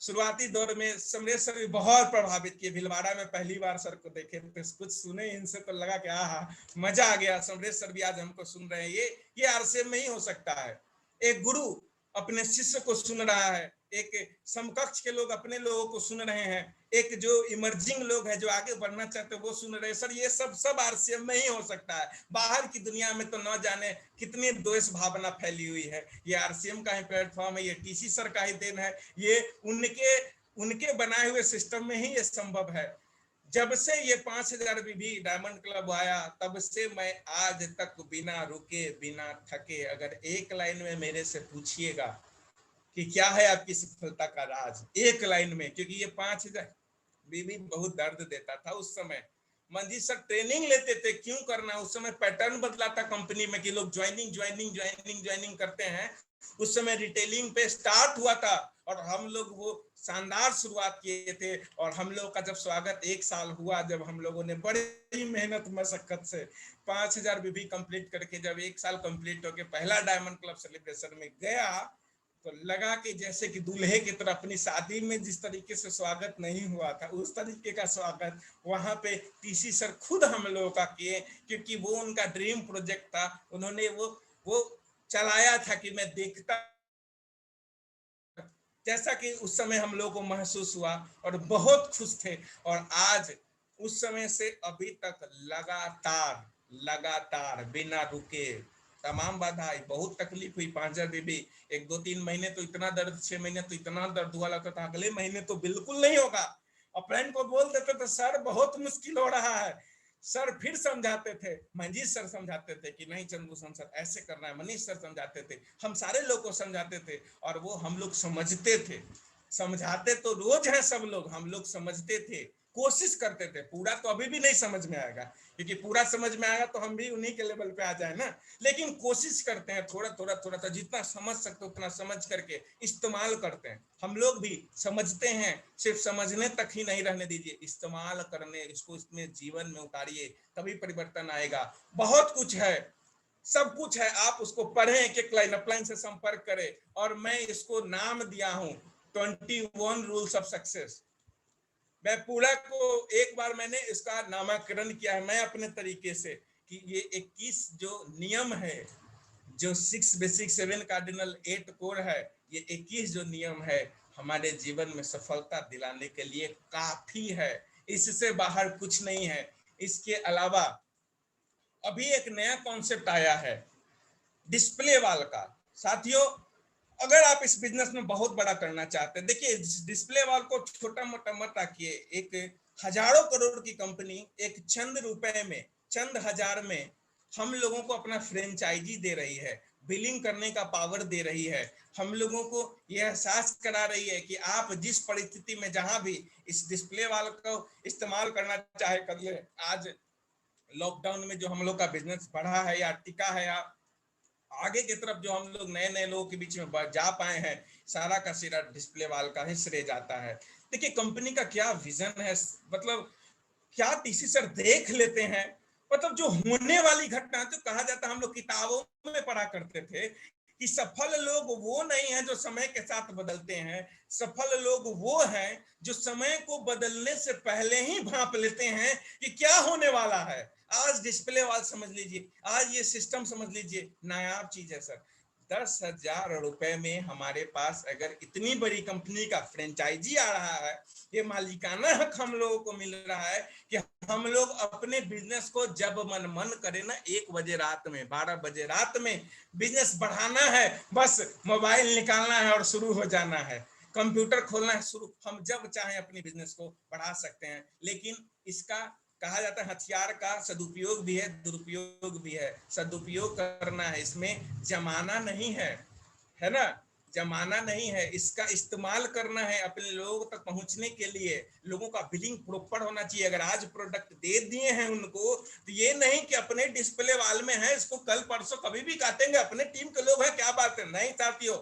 शुरुआती दौर में समरेश सर भी बहुत प्रभावित किए। भीलवाड़ा में पहली बार सर को देखे थे, कुछ सुने इनसे तो लगा कि आहा मजा आ गया। समरेश सर भी आज हमको सुन रहे हैं। ये आरसीएम में ही हो सकता है, एक गुरु अपने शिष्य को सुन रहा है, एक समकक्ष के लोग अपने लोगों को सुन रहे हैं, एक जो इमर्जिंग लोग हैं जो आगे बढ़ना चाहते हैं वो सुन रहे हैं। सर ये सब आरसीएम में ही हो सकता है। बाहर की दुनिया में तो न जाने कितनी द्वेष भावना फैली हुई है। ये आरसीएम का ही प्लेटफॉर्म है, ये टीसी सर का ही देन है, ये उनके बनाए हुए सिस्टम में ही ये संभव है। जब से ये 5,000 भी डायमंड क्लब आया, तब से मैं आज तक बिना रुके बिना थके, अगर एक लाइन में मेरे से पूछिएगा कि क्या है आपकी सफलता का राज, एक लाइन में, क्योंकि ये 5,000 भी बहुत दर्द देता था उस समय। मंजीत सर ट्रेनिंग लेते थे, क्यों करना, उस समय पैटर्न बदला था कंपनी में कि लोग ज्वाइनिंग करते हैं। उस समय रिटेलिंग पे स्टार्ट हुआ था और हम लोग वो शानदार शुरुआत किए थे। और हम लोग का जब स्वागत 1 साल हुआ, जब हम लोगों ने बड़ी मेहनत मशक्कत से 5,000 भी कंप्लीट करके जब 1 साल कंप्लीट होके पहला डायमंड क्लब सेलिब्रेशन में गया, तो लगा कि जैसे कि दूल्हे की तरह अपनी शादी में जिस तरीके से स्वागत नहीं हुआ था, उस तरीके का स्वागत वहां पे टीसी सर खुद हम लोगों का किए, क्योंकि वो उनका ड्रीम प्रोजेक्ट था। उन्होंने वो चलाया था कि मैं देखता, जैसा कि उस समय हम लोगों को महसूस हुआ और बहुत खुश थे। और आज उस समय से अभी तक लगातार बिना रुके तमाम बाधा आई, बहुत तकलीफ हुई। 5,000 भी 1-2-3 महीने तो इतना दर्द, 6 महीने तो इतना दर्द हुआ, लगता था अगले महीने तो बिल्कुल नहीं होगा। और फ्रेंड को बोल देते थे सर बहुत मुश्किल हो रहा है, सर फिर समझाते थे, मंजीत सर समझाते थे कि नहीं चंद्रभूषण सर ऐसे करना है, मनीष सर समझाते थे, हम सारे लोग को समझाते थे और वो हम लोग समझते थे। समझाते तो रोज हैं सब लोग, हम लोग समझते थे, कोशिश करते थे। पूरा तो अभी भी नहीं समझ में आएगा, क्योंकि पूरा समझ में आएगा तो हम भी उन्हीं के लेवल पे आ जाए ना। लेकिन कोशिश करते हैं, थोड़ा जितना समझ सकते उतना समझ करके इस्तेमाल करते हैं। हम लोग भी समझते हैं, सिर्फ समझने तक ही नहीं रहने दीजिए, इस्तेमाल करने, इसको इसमें जीवन में उतारिए, तभी परिवर्तन आएगा। बहुत कुछ है, सब कुछ है, आप उसको पढ़ें, एक लाइन अपलाइन से संपर्क करें। और मैं इसको नाम दिया हूं 21 रूल्स ऑफ सक्सेस। मैं पूरा को एक बार मैंने इसका नामकरण किया है मैं अपने तरीके से, कि ये 21 जो नियम है, जो 6 बेसिक 7 कार्डिनल 8 कोर है, ये 21 जो नियम है हमारे जीवन में सफलता दिलाने के लिए काफी है, इससे बाहर कुछ नहीं है। इसके अलावा अभी एक नया कॉन्सेप्ट आया है डिस्प्ले वॉल का। साथियों, अगर आप इस बिजनेस में बहुत बड़ा करना चाहते हैं, देखिए डिस्प्ले वॉल को छोटा मोटा मत रखिए। एक हजारों करोड़ की कंपनी एक चंद रुपए में, चंद हजार में हम लोगों को अपना फ्रेंचाइजी दे रही है, बिलिंग करने का पावर दे रही है, हम लोगों को यह एहसास करा रही है कि आप जिस परिस्थिति में जहां भी इस डिस्प्ले वॉल को इस्तेमाल करना चाहे कर ले। आज लॉकडाउन में जो हम लोग का बिजनेस बढ़ा है या टिका है, या आगे की तरफ जो हम लोग नए नए लोगों के बीच में जा पाए हैं, सारा का सिरा डिस्प्ले वाल का ही श्रेय जाता है। देखिए कंपनी का क्या विजन है, मतलब क्या टीसी सर देख लेते हैं, मतलब जो होने वाली घटना, तो कहा जाता है हम लोग किताबों में पढ़ा करते थे कि सफल लोग वो नहीं है जो समय के साथ बदलते हैं, सफल लोग वो हैं जो समय को बदलने से पहले ही भांप लेते हैं कि क्या होने वाला है। आज डिस्प्ले वाल समझ लीजिए, आज ये सिस्टम समझ लीजिए, नायाब चीज है सर। 10,000 रुपए में हमारे पास अगर इतनी बड़ी कंपनी का फ्रेंचाइजी आ रहा है, ये मालिकाना हक हम लोगों को मिल रहा है कि हम लोग अपने बिजनेस को जब मन करे ना, 1 बजे रात में, 12 बजे रात में बिजनेस बढ़ाना है, बस मोबाइल निकालना है और शुरू हो जाना है, कंप्यूटर खोलना है, शुरू, हम जब चाहें अपनी बिजनेस को बढ़ा सकते हैं। लेकिन इसका कहा जाता है हथियार का सदुपयोग भी है, दुरुपयोग भी है। सदुपयोग करना है, इसमें जमाना नहीं है, है ना। जमाना नहीं है, इसका इस्तेमाल करना है अपने लोगों तक पहुंचने के लिए। लोगों का बिलिंग प्रॉपर होना चाहिए। अगर आज प्रोडक्ट दे दिए हैं उनको, तो ये नहीं कि अपने डिस्प्ले वाल में है, इसको कल परसों कभी भी काटेंगे, अपने टीम के लोग हैं, क्या बात है। नहीं साथियों,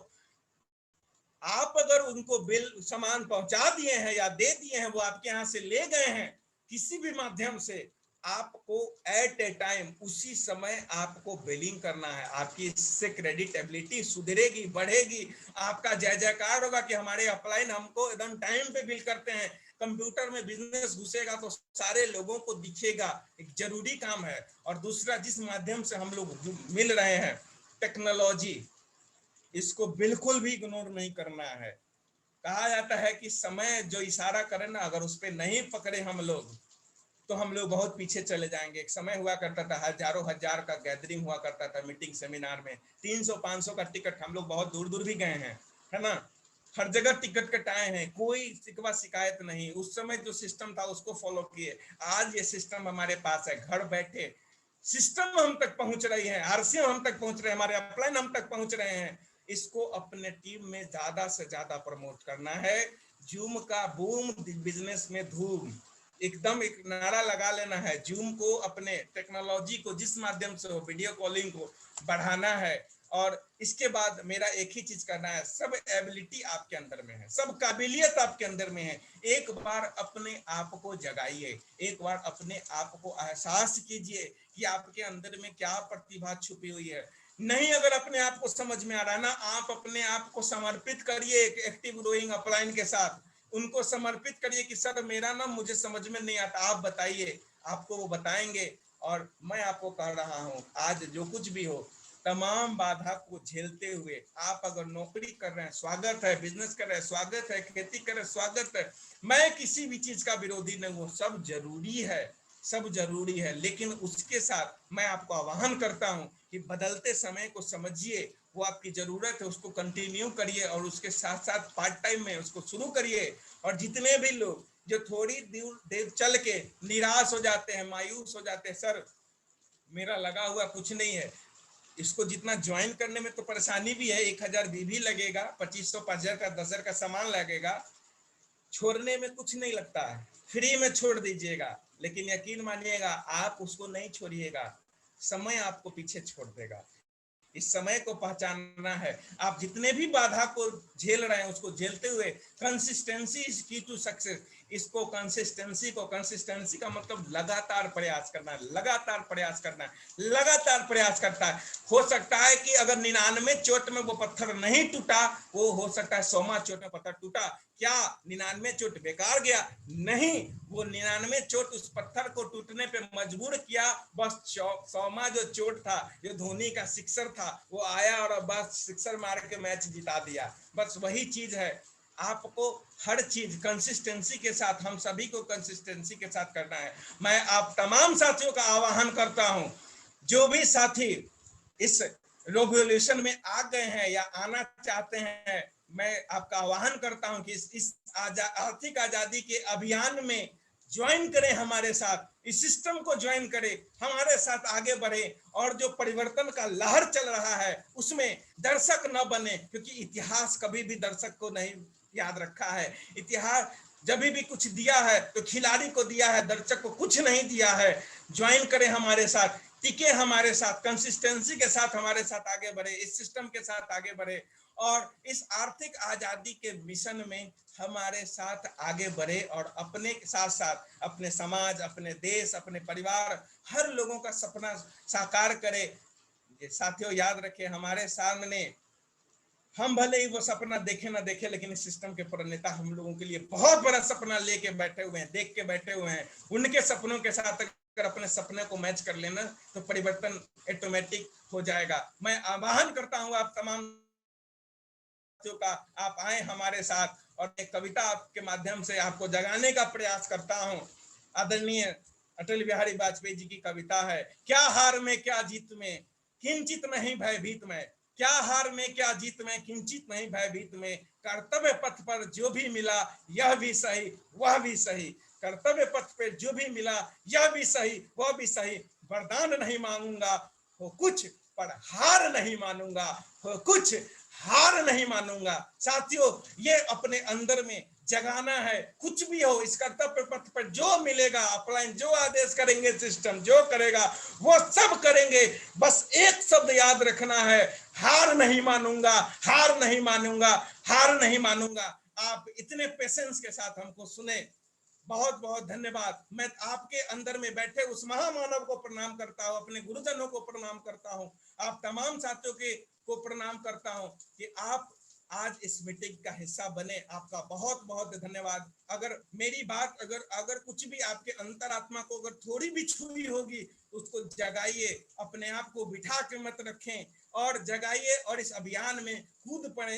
आप अगर उनको बिल सामान पहुंचा दिए हैं या दे दिए हैं, वो आपके यहां से ले गए हैं किसी भी माध्यम से, आपको एट ए टाइम उसी समय आपको बिलिंग करना है। आपकी इससे क्रेडिटेबिलिटी सुधरेगी, बढ़ेगी, आपका जय जयकार होगा कि हमारे अपलाइन हमको एकदम टाइम पे बिल करते हैं। कंप्यूटर में बिजनेस घुसेगा तो सारे लोगों को दिखेगा, एक जरूरी काम है। और दूसरा, जिस माध्यम से हम लोग मिल रहे हैं, टेक्नोलॉजी, इसको बिल्कुल भी इग्नोर नहीं करना है। कहा जाता है कि समय जो इशारा करे ना, अगर उस पर नहीं पकड़े हम लोग, तो हम लोग बहुत पीछे चले जाएंगे। एक समय हुआ करता था, हजारों हजार का गैदरिंग हुआ करता था मीटिंग सेमिनार में, 300-500 का टिकट, हम लोग बहुत दूर दूर भी गए हैं, है ना, हर जगह टिकट कटाए हैं, कोई शिकवा शिकायत नहीं। उस समय जो सिस्टम था उसको फॉलो किए। आज ये सिस्टम हमारे पास है, घर बैठे सिस्टम हम तक पहुंच रही है, आरसीएम हम तक पहुंच रहे हैं, हमारे अपलाइन हम तक पहुंच रहे हैं। इसको अपने टीम में ज्यादा से ज्यादा प्रमोट करना है। जूम का बूम, बिजनेस में धूम, एकदम एक नारा लगा लेना है। जूम को, अपने टेक्नोलॉजी को जिस माध्यम से हो, वीडियो कॉलिंग को बढ़ाना है। और इसके बाद मेरा एक ही चीज करना है, सब एबिलिटी आपके अंदर में है, सब काबिलियत आपके अंदर में है। एक बार अपने आप को जगाइए, एक बार अपने आप को एहसास कीजिए कि आपके अंदर में क्या प्रतिभा छुपी हुई है। नहीं, अगर अपने आप को समझ में आ रहा है ना, आप अपने आप को समर्पित करिए एक एक्टिव ग्रोइंग अपलाइन के साथ। उनको समर्पित करिए कि सर मेरा ना मुझे समझ में नहीं आता, आप बताइए, आपको वो बताएंगे। और मैं आपको कह रहा हूं, आज जो कुछ भी हो, तमाम बाधा को झेलते हुए आप अगर नौकरी कर रहे हैं, स्वागत है, बिजनेस कर रहे हैं, स्वागत है, खेती कर रहे हैं, स्वागत है। मैं किसी भी चीज का विरोधी नहीं हूं, सब जरूरी है, सब जरूरी है। लेकिन उसके साथ मैं आपको आह्वान करता हूं कि बदलते समय को समझिए, वो आपकी जरूरत है, उसको कंटिन्यू करिए, और उसके साथ साथ पार्ट टाइम में उसको शुरू करिए। और जितने भी लोग जो थोड़ी देर चल के निराश हो जाते हैं, मायूस हो जाते हैं, सर मेरा लगा हुआ कुछ नहीं है, इसको जितना ज्वाइन करने में तो परेशानी भी है, 1000 भी लगेगा, 2500 5000 का 10,000 का सामान लगेगा, छोड़ने में कुछ नहीं लगता है, फ्री में छोड़ दीजिएगा। लेकिन यकीन मानिएगा, आप उसको नहीं छोड़िएगा, समय आपको पीछे छोड़ देगा। इस समय को पहचानना है। आप जितने भी बाधा को झेल रहे हैं, उसको झेलते हुए कंसिस्टेंसी इज की टू सक्सेस। इसको कंसिस्टेंसी का मतलब लगातार प्रयास करना है, लगातार प्रयास करना है, लगातार प्रयास करता है। हो सकता है कि अगर 99 चोट में वो पत्थर नहीं टूटा, वो हो सकता है 100वां चोट में पत्थर टूटा। क्या 99 चोट बेकार गया? नहीं, वो 99 चोट उस पत्थर को टूटने पे मजबूर किया। बस 100वां जो चोट था, जो धोनी का सिक्सर था, वो आया और बस सिक्सर मार के मैच जिता दिया। बस वही चीज है, आपको हर चीज कंसिस्टेंसी के साथ, हम सभी को कंसिस्टेंसी के साथ करना है। मैं आप तमाम साथियों का आह्वान करता हूं, जो भी साथी इस रेवोल्यूशन में आ गए हैं या आना चाहते हैं, मैं आपका आह्वान करता हूं कि इस आर्थिक आजादी के अभियान में ज्वाइन करें हमारे साथ, इस सिस्टम को ज्वाइन करें, हमारे साथ आगे बढ़े। और जो परिवर्तन का लहर चल रहा है उसमें दर्शक न बने, क्योंकि इतिहास कभी भी दर्शक को नहीं याद रखा है। इतिहास जब भी कुछ दिया है तो खिलाड़ी को दिया है, दर्शक को कुछ नहीं दिया है। ज्वाइन करें हमारे साथ, टिके हमारे साथ, कंसिस्टेंसी के साथ हमारे साथ आगे बढ़े, इस सिस्टम के साथ आगे बढ़े, और इस आर्थिक आजादी के मिशन में हमारे साथ आगे बढ़े, और अपने साथ साथ अपने समाज, अपने देश, अपने परिवार, हर लोगों का सपना साकार करे। साथियों याद रखें, हमारे सामने हम भले ही वो सपना देखे ना देखे, लेकिन इस सिस्टम के प्रणेता हम लोगों के लिए बहुत बड़ा सपना लेके बैठे हुए हैं, देख के बैठे हुए हैं। उनके सपनों के साथ अगर अपने सपने को मैच कर लेना, तो परिवर्तन ऑटोमेटिक हो जाएगा। मैं आह्वान करता हूं आप तमाम का, आप आए हमारे साथ, और एक कविता आपके माध्यम से आपको जगाने का प्रयास करता हूं। आदरणीय अटल बिहारी वाजपेयी जी की कविता है, क्या हार में क्या जीत में, किंचित नहीं भयभीत में। क्या हार में क्या जीत में, किंचित नहीं भयभीत में। कर्तव्य पथ पर जो भी मिला, यह भी सही वह भी सही। कर्तव्य पथ पे जो भी मिला, यह भी सही वह भी सही। वरदान नहीं मांगूंगा हो कुछ, पर हार नहीं मानूंगा हो कुछ, हार नहीं मानूंगा। साथियों, ये अपने अंदर में जगाना है। कुछ भी हो, इस कर्तव्य पथ पर जो मिलेगा अपलाइन, जो आदेश करेंगे सिस्टम, जो करेगा वो सब करेंगे। बस एक शब्द याद रखना है, हार नहीं मानूंगा, हार नहीं मानूंगा, हार नहीं मानूंगा। आप इतने पेशेंस के साथ हमको सुने, बहुत बहुत धन्यवाद। मैं आपके अंदर में बैठे उस महामानव को प्रणाम करता हूं, अपने गुरुजनों को प्रणाम करता हूं, आप तमाम साथियों को प्रणाम करता हूं कि आप आज इस मीटिंग का हिस्सा बने। आपका बहुत बहुत धन्यवाद। अगर मेरी बात अगर कुछ भी आपके अंतरात्मा को अगर थोड़ी भी छुई होगी, उसको जगाइए, अपने आप को बिठा के मत रखें और जगाइए और इस अभियान में कूद पड़े।